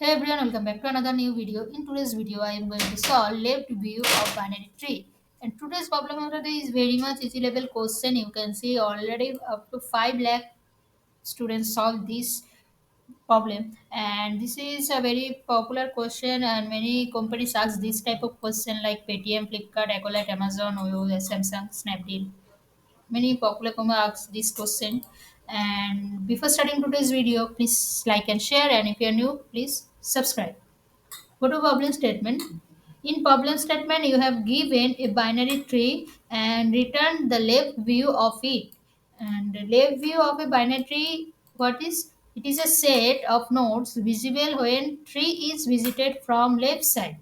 Everyone, welcome back to another new video. In today's video, I am going to solve left view of binary tree. And today's problem of the day is very much easy level question. You can see already up to 5 lakh students solve this problem. And this is a very popular question, and many companies ask this type of question like Paytm, Flipkart, Accolade, Amazon, Oyo, Samsung, Snapdeal. Many popular companies ask this question. And before starting today's video, please like and share. And if you are new, please subscribe. Go to problem statement. In problem statement, you have given a binary tree and return the left view of it. And the left view of a binary tree, what is? It is a set of nodes visible when tree is visited from left side.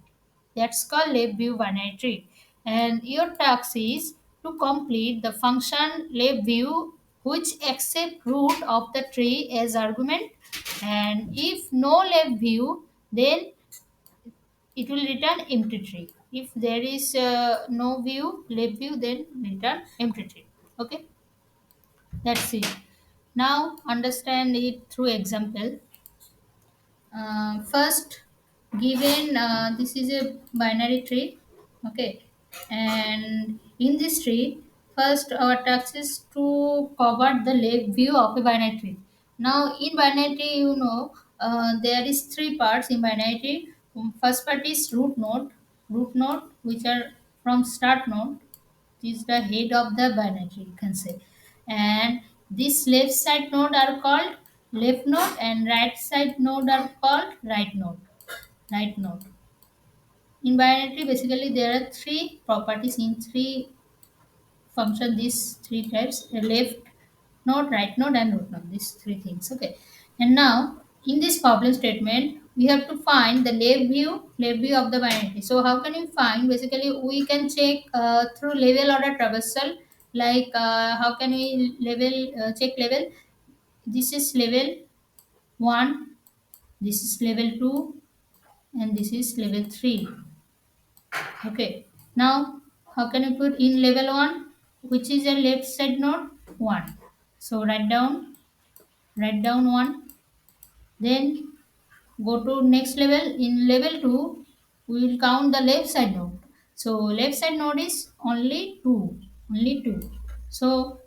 That's called left view binary tree. And your task is to complete the function left view which accept root of the tree as argument. And if no left view, then it will return empty tree. If there is no view, left view, then return empty tree. Okay, that's it. Now understand it through example. First, given this is a binary tree, okay, and in this tree, first our task is to cover the left view of a binary tree. Now in binary tree, there is three parts in binary tree. First part is root node which are from start node is the head of the binary, you can say. And this left side node are called left node and right side node are called right node. In binary, basically there are three properties in three function, these three types: a left node, right node, and root node. These three things. Okay. And now in this problem statement, we have to find the left view of the binary. So how can we find? Basically, we can check through level order traversal. Like how can we check level? This is level one. This is level two, and this is level three. Okay. Now, how can you put in level 1, which is a left side node? 1. So, write down 1. Then, go to next level. In level 2, we will count the left side node. So, left side node is only 2. Only 2. So,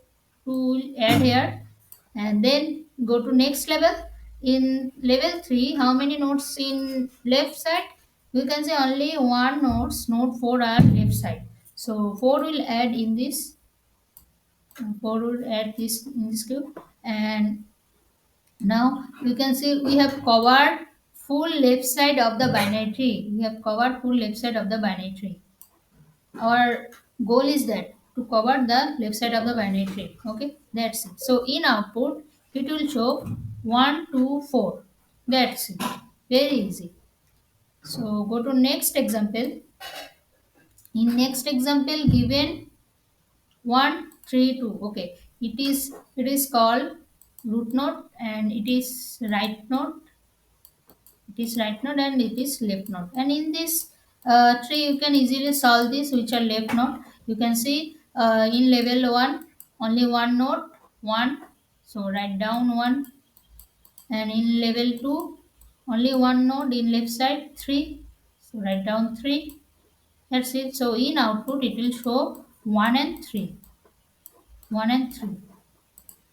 2 will add here. And then, go to next level. In level 3, how many nodes in left side? You can say only one nodes, node 4 are left side. So 4 will add in this, 4 will add this in this cube. And now you can see we have covered full left side of the binary tree. We have covered full left side of the binary tree. Our goal is that to cover the left side of the binary tree. Okay, that's it. So in output, it will show 1, 2, 4. That's it. Very easy. So go to next example. In next example, given 1, 3, 2. Okay, it is called root node and it is right node. It is right node and it is left node. And in this tree, you can easily solve this, which are left node. You can see in level 1, only one node, 1. So write down 1. And in level 2, only one node in left side, 3. So write down 3. That's it. So in output, it will show 1 and 3. 1 and 3.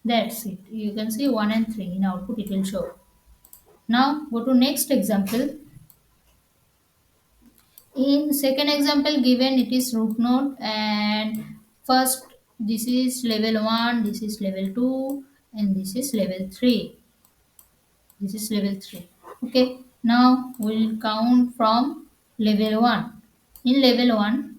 That's it. You can see 1 and 3 in output, it will show. Now go to next example. In second example given, it is root node, and first this is level 1, this is level 2, and this is level 3. This is level 3. Okay. Now we'll count from level 1. In level 1,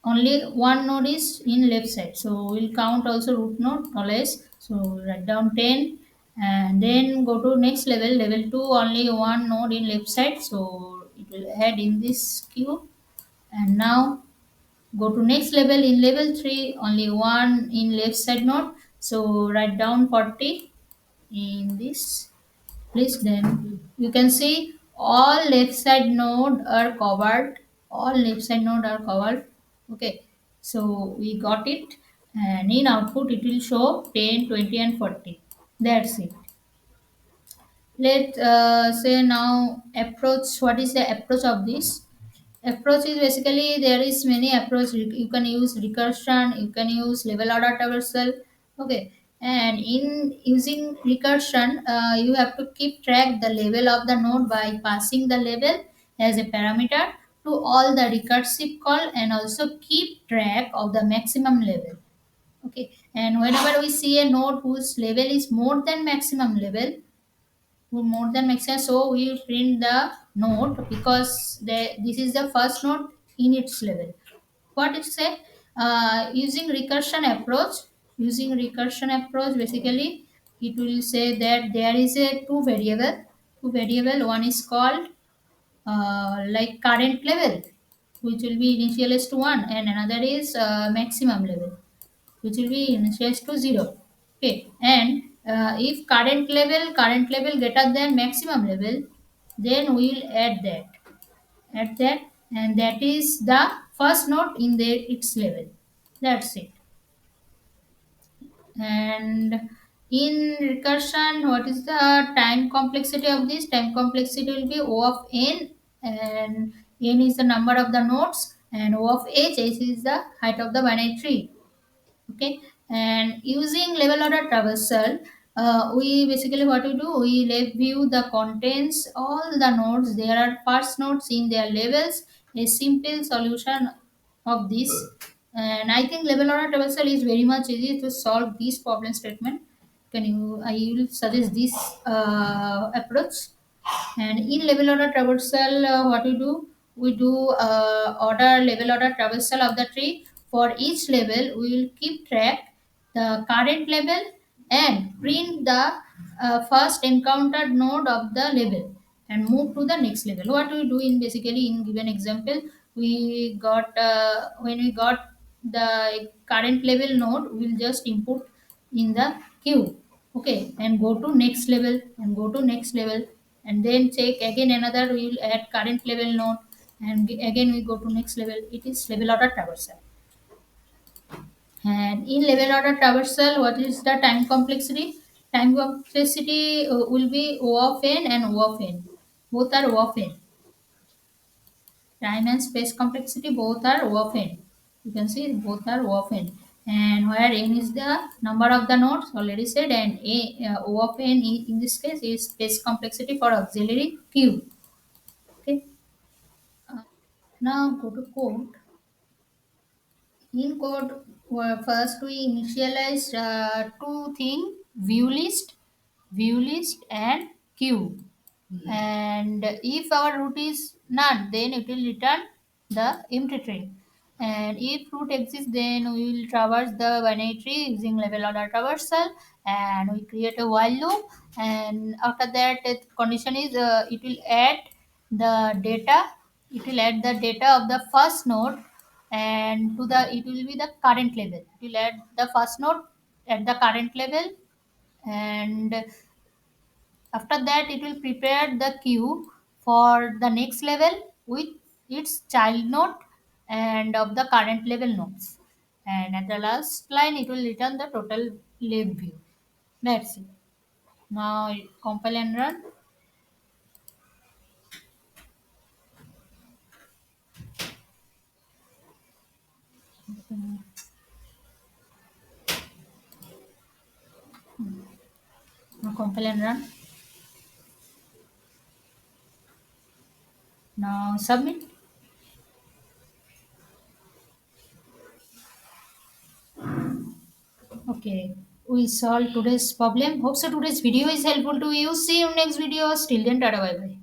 only one node is in left side, so we'll count also root node always. So write down 10, and then go to next level 2, only one node in left side, so it will add in this queue. And now go to next level. In level 3, only one in left side node, so write down 40 in this list. Then you can see all left side node are covered. All left side node are covered. Okay, so we got it. And in output, it will show 10, 20, and 40. That's it. Let say now approach. What is the approach of this? Approach is basically there is many approach. You can use recursion, you can use level order traversal. Okay, and in using recursion, you have to keep track the level of the node by passing the level as a parameter to all the recursive call, and also keep track of the maximum level. Okay, and whenever we see a node whose level is more than maximum level, more than maximum, so we will print the node because this is the first node in its level. What it say? Using recursion approach, basically it will say that there is a two variable. One is called like current level, which will be initialized to 1, and another is maximum level, which will be initialized to 0. Okay, and if current level greater than maximum level, then we will add that, and that is the first node in its level. That's it. And in recursion, what is the time complexity of this? Time complexity will be O of n, and n is the number of the nodes, and O of h is the height of the binary tree. Okay, and using level order traversal, we basically what we do, we view the contents all the nodes. There are first nodes in their levels. A simple solution of this, and I think level order traversal is very much easy to solve this problem statement. Can you, I will suggest this approach. And in level order traversal, what we do level order traversal of the tree. For each level, we will keep track the current level and print the first encountered node of the level and move to the next level. What we do in basically in given example, we got when we got the current level node, we will just input in the queue. Okay, and go to next level and go to next level, and then check again another, we will add current level node, and again we go to next level. It is level order traversal. And in level order traversal, what is the time complexity? Time complexity will be O of n and O of n. Both are O of n. Time and space complexity both are O of n. You can see both are O of n. And where n is the number of the nodes, already said, and O of n in this case is space complexity for auxiliary queue. Okay. Now go to code. In code, first we initialize two things: view list and queue. And if our root is none, then it will return the empty tree. And if root exists, then we will traverse the binary tree using level order traversal, and we create a while loop. And after that, condition is it will add the data. It will add the data of the first node, and to the it will be the current level. It will add the first node at the current level, and after that, it will prepare the queue for the next level with its child node and of the current level nodes. And at the last line, it will return the total lab view. That's it. Now compile and run. Now compile and run. Now submit. Okay. We solved today's problem. Hope so today's video is helpful to you. See you next video. Still then, tada, bye bye.